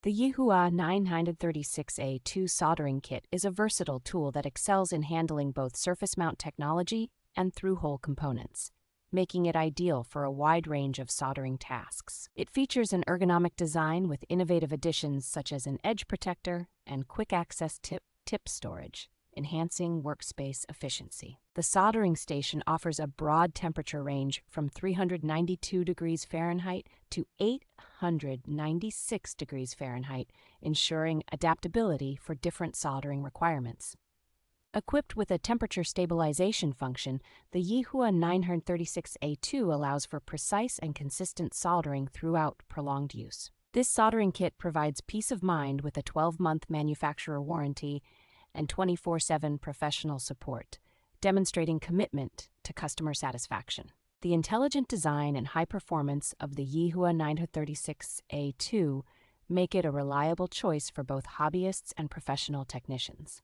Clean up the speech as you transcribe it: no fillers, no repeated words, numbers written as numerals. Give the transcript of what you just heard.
The YIHUA 936A II Soldering Kit is a versatile tool that excels in handling both surface mount technology and through-hole components, making it ideal for a wide range of soldering tasks. It features an ergonomic design with innovative additions such as an edge protector and quick-access tip storage, enhancing workspace efficiency. The soldering station offers a broad temperature range from 392 degrees Fahrenheit to 896 degrees Fahrenheit, ensuring adaptability for different soldering requirements. Equipped with a temperature stabilization function, the YIHUA 936A2 allows for precise and consistent soldering throughout prolonged use. This soldering kit provides peace of mind with a 12-month manufacturer warranty and 24/7 professional support, demonstrating commitment to customer satisfaction. The intelligent design and high performance of the YIHUA 936A2 make it a reliable choice for both hobbyists and professional technicians.